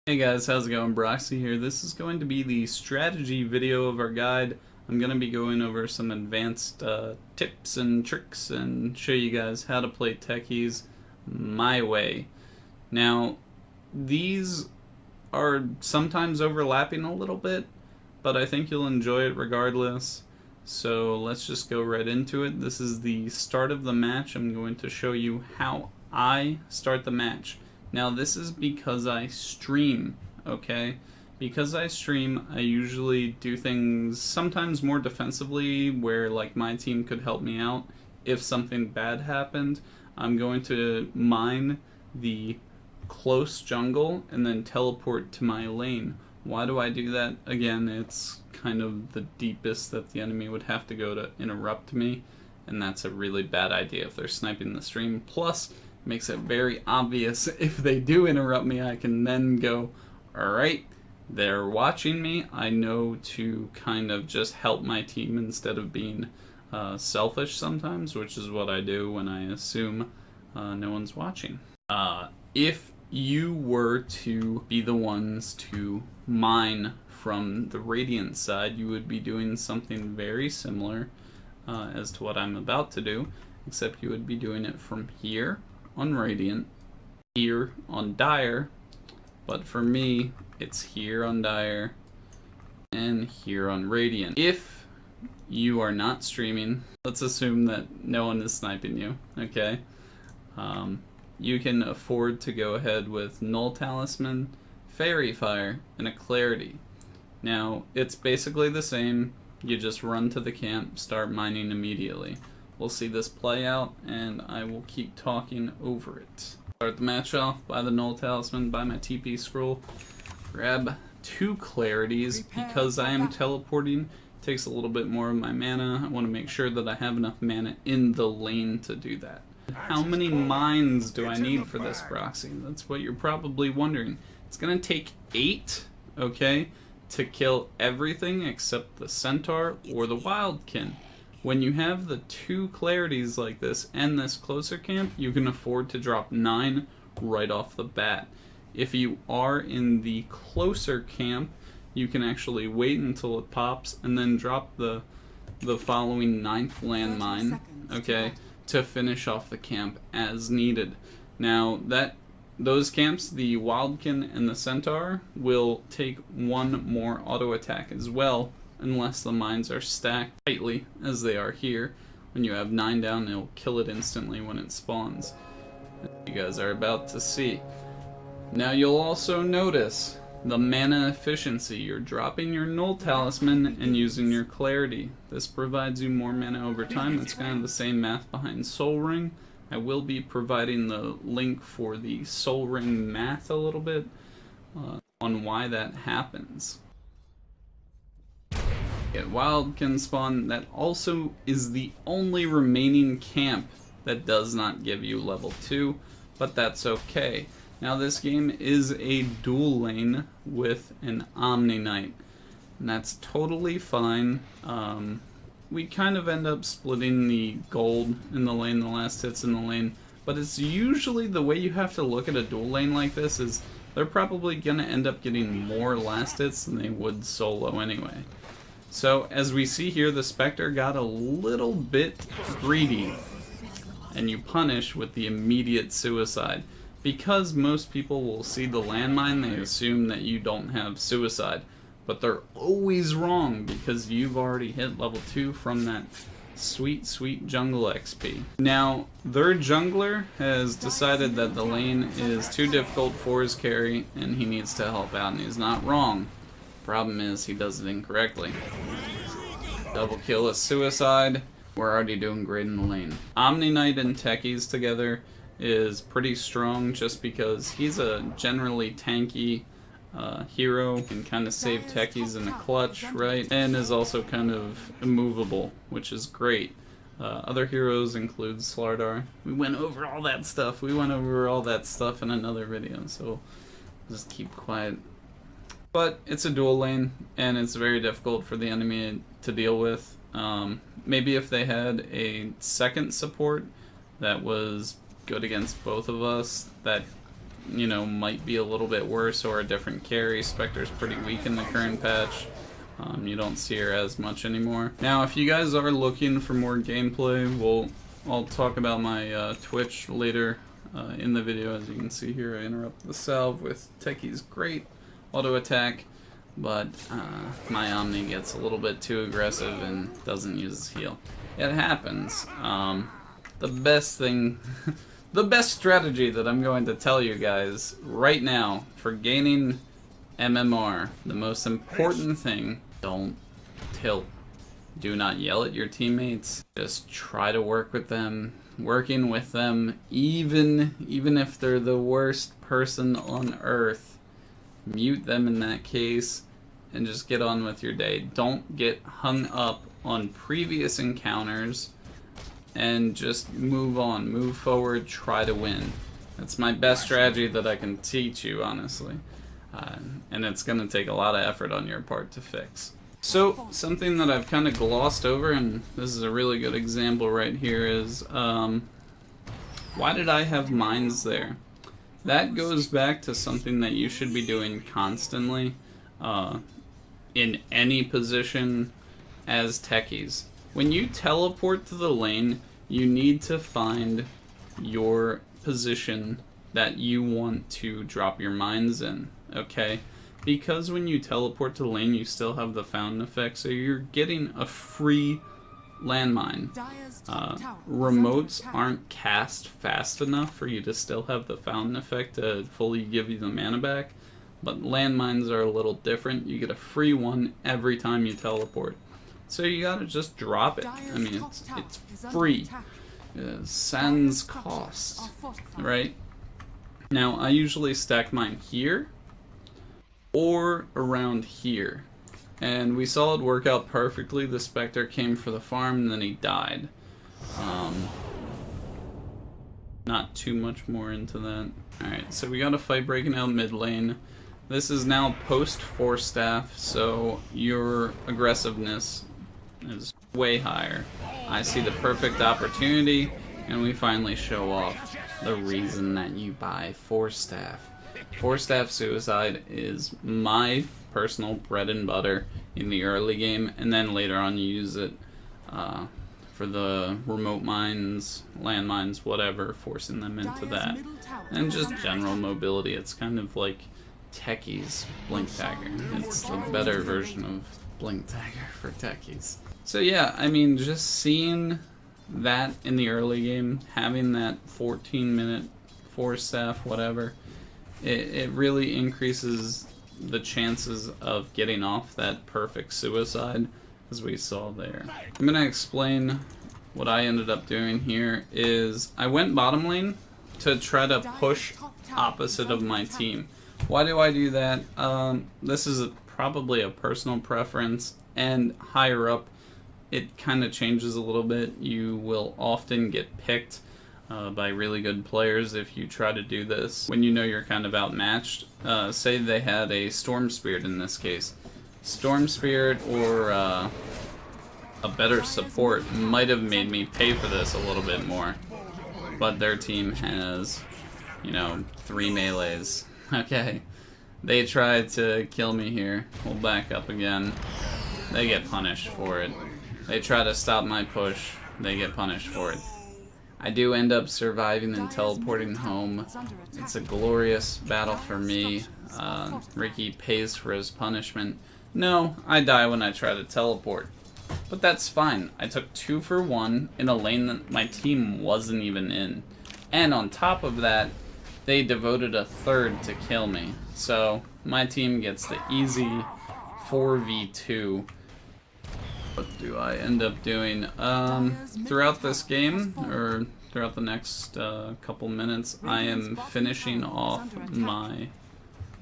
Hey guys, how's it going? Broxy here. This is going to be the strategy video of our guide. I'm going to be going over some advanced tips and tricks and show you guys how to play Techies my way. Now, these are sometimes overlapping a little bit, but I think you'll enjoy it regardless. So let's just go right into it. This is the start of the match. I'm going to show you how I start the match. Now this is because I stream, okay? Because I stream, I usually do things sometimes more defensively where like my team could help me out if something bad happened. I'm going to mine the close jungle and then teleport to my lane. Why do I do that? Again, it's kind of the deepest that the enemy would have to go to interrupt me, and that's a really bad idea if they're sniping the stream. Plus, makes it very obvious if they do interrupt me, I can then go, alright, they're watching me, I know to kind of just help my team instead of being selfish sometimes, which is what I do when I assume no one's watching. If you were to be the ones to mine from the Radiant side, you would be doing something very similar as to what I'm about to do, except you would be doing it from here on Radiant, here on Dire, but for me it's here on Dire and here on Radiant. If you are not streaming, let's assume that no one is sniping you, okay? You can afford to go ahead with Null Talisman, Fairy Fire, and a Clarity. Now it's basically the same, you just run to the camp, start mining immediately. We'll see this play out, and I will keep talking over it. Start the match off by the Null Talisman, by my TP scroll. Grab 2 Clarities. Because I am teleporting, it takes a little bit more of my mana. I want to make sure that I have enough mana in the lane to do that. How many mines do I need for this, Broxy? That's what you're probably wondering. It's going to take 8, okay, to kill everything except the Centaur or the Wildkin. When you have the 2 Clarities like this and this closer camp, you can afford to drop 9 right off the bat. If you are in the closer camp, you can actually wait until it pops and then drop the following 9th landmine, okay, to finish off the camp as needed. Now those camps, the Wildkin and the Centaur, will take 1 more auto attack as well, unless the mines are stacked tightly, as they are here. When you have 9 down, it'll kill it instantly when it spawns, as you guys are about to see. Now you'll also notice the mana efficiency. You're dropping your Null Talisman and using your Clarity. This provides you more mana over time. It's kind of the same math behind Soul Ring. I will be providing the link for the Soul Ring math a little bit on why that happens. Wildkin spawn, that also is the only remaining camp that does not give you level 2, but that's okay. Now this game is a dual lane with an Omni Knight, and that's totally fine. We kind of end up splitting the gold in the lane, the last hits in the lane, but it's usually the way you have to look at a dual lane like this is they're probably going to end up getting more last hits than they would solo anyway. So, as we see here, the Spectre got a little bit greedy, and you punish with the immediate suicide. Because most people will see the landmine, they assume that you don't have suicide. But they're always wrong, because you've already hit level 2 from that sweet, sweet jungle XP. Now, their jungler has decided that the lane is too difficult for his carry, and he needs to help out, and he's not wrong. Problem is, he does it incorrectly. Double kill, a suicide. We're already doing great in the lane. Omni Knight and Techies together is pretty strong just because he's a generally tanky hero, can kind of save Techies in a clutch, right? And is also kind of immovable, which is great. Other heroes include Slardar. We went over all that stuff. We went over all that stuff in another video, so just keep quiet. But it's a dual lane, and it's very difficult for the enemy to deal with. Maybe if they had a second support that was good against both of us, that you know, might be a little bit worse, or a different carry. Spectre's pretty weak in the current patch. You don't see her as much anymore. Now, if you guys are looking for more gameplay, I'll talk about my Twitch later in the video. As you can see here, I interrupt the salve with Techies' great auto attack, but my Omni gets a little bit too aggressive and doesn't use his heal. It happens. The best thing, the best strategy that I'm going to tell you guys right now for gaining MMR, the most important thing, don't tilt. Do not yell at your teammates. Just try to work with them. Working with them, even if they're the worst person on earth, mute them in that case, and just get on with your day. Don't get hung up on previous encounters, and just move on, move forward, try to win. That's my best strategy that I can teach you, honestly. And it's going to take a lot of effort on your part to fix. So, something that I've kind of glossed over, and this is a really good example right here, is why did I have mines there? That goes back to something that you should be doing constantly in any position as Techies. When you teleport to the lane, you need to find your position that you want to drop your mines in, okay? Because when you teleport to the lane, you still have the fountain effect, so you're getting a free landmine. Remotes aren't cast fast enough for you to still have the fountain effect to fully give you the mana back, but landmines are a little different. You get a free one every time you teleport. So you gotta just drop it. I mean, it's free. Sans cost, right? Now, I usually stack mine here or around here. And we saw it work out perfectly. The Spectre came for the farm and then he died. Not too much more into that. Alright, so we got a fight breaking out mid lane. This is now post Force Staff, so your aggressiveness is way higher. I see the perfect opportunity, and we finally show off the reason that you buy Force Staff. Force Staff Suicide is my personal bread and butter in the early game, and then later on you use it for the remote mines, landmines, whatever, forcing them into that. And just general mobility. It's kind of like Techies Blink Dagger. It's the better version of Blink Dagger for Techies. So yeah, I mean, just seeing that in the early game, having that 14-minute Force Staff, whatever, it really increases the chances of getting off that perfect suicide, as we saw there. I'm going to explain what I ended up doing here. Is I went bottom lane to try to push opposite of my team. Why do I do that? This is probably a personal preference, and higher up it kind of changes a little bit. You will often get picked by really good players if you try to do this. When you know you're kind of outmatched, say they had a Storm Spirit in this case. Storm Spirit or a better support might have made me pay for this a little bit more. But their team has, you know, 3 melees. Okay. They tried to kill me here. We'll back up again. They get punished for it. They try to stop my push. They get punished for it. I do end up surviving and teleporting home. It's a glorious battle for me. Ricky pays for his punishment. No, I die when I try to teleport. But that's fine. I took 2 for 1 in a lane that my team wasn't even in. And on top of that, they devoted a third to kill me. So my team gets the easy 4v2. What do I end up doing? Throughout this game, or throughout the next couple minutes, I am finishing off my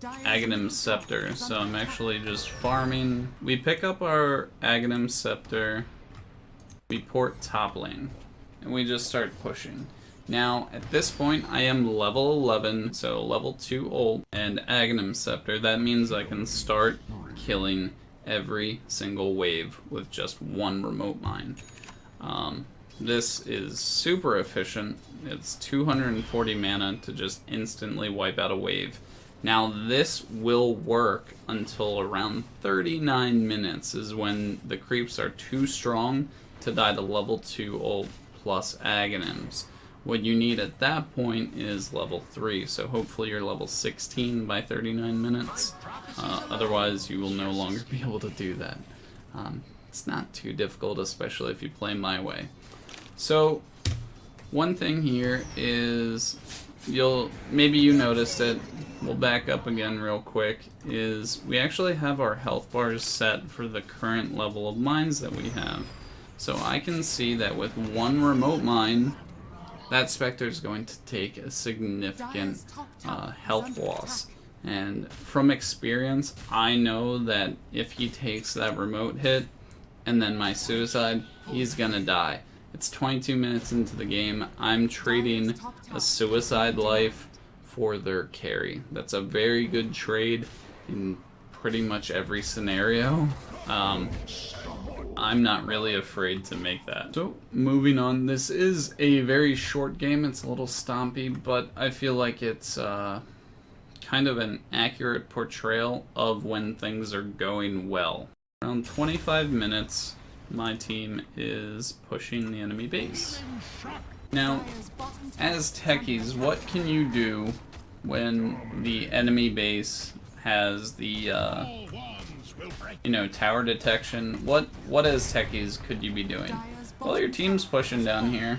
Aghanim Scepter. So I'm actually just farming. We pick up our Aghanim Scepter, we port top lane, and we just start pushing. Now, at this point, I am level 11, so level 2 ult and Aghanim Scepter. That means I can start killing every single wave with just 1 remote mine. this is super efficient. It's 240 mana to just instantly wipe out a wave. Now this will work until around 39 minutes is when the creeps are too strong to die to level 2 ult plus Aghanims. What you need at that point is level 3, so hopefully you're level 16 by 39 minutes. Otherwise you will no longer be able to do that. It's not too difficult, especially if you play my way. So one thing here is, maybe you noticed it, we'll back up again real quick, is we actually have our health bars set for the current level of mines that we have. So I can see that with one remote mine, that Spectre is going to take a significant health loss. And from experience, I know that if he takes that remote hit and then my suicide, he's gonna die. It's 22 minutes into the game. I'm trading a suicide life for their carry. That's a very good trade in pretty much every scenario. I'm not really afraid to make that. So, moving on, this is a very short game. It's a little stompy, but I feel like it's kind of an accurate portrayal of when things are going well. Around 25 minutes, my team is pushing the enemy base. Now, as Techies, what can you do when the enemy base has the tower detection? What as Techies could you be doing? Well, your team's pushing down here,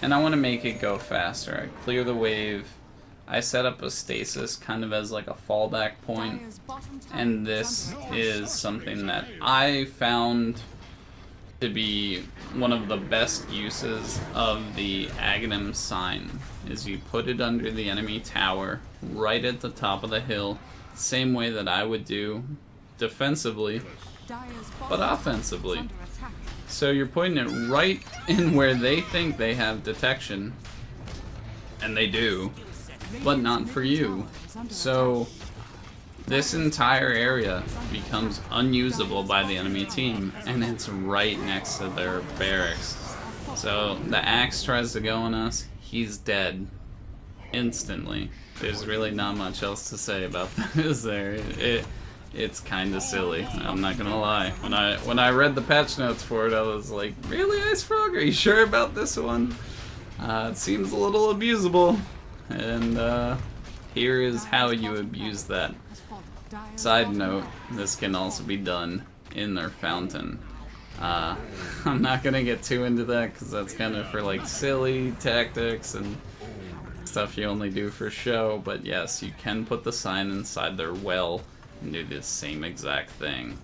and I want to make it go faster. I clear the wave. I set up a stasis kind of as like a fallback point, and this is something that I found to be one of the best uses of the Aghanim sign, is you put it under the enemy tower right at the top of the hill, same way that I would do defensively, but offensively. So you're putting it right in where they think they have detection, and they do, but not for you. So this entire area becomes unusable by the enemy team, and it's right next to their barracks. So the axe tries to go on us, he's dead instantly. There's really not much else to say about that, is there? It's kind of silly, I'm not gonna lie. When I read the patch notes for it, I was like, really, Ice Frog? Are you sure about this one? It seems a little abusable, and here is how you abuse that. Side note, this can also be done in their fountain. I'm not gonna get too into that because that's kind of for like silly tactics and stuff you only do for show, but yes, you can put the sign inside their well and do the same exact thing.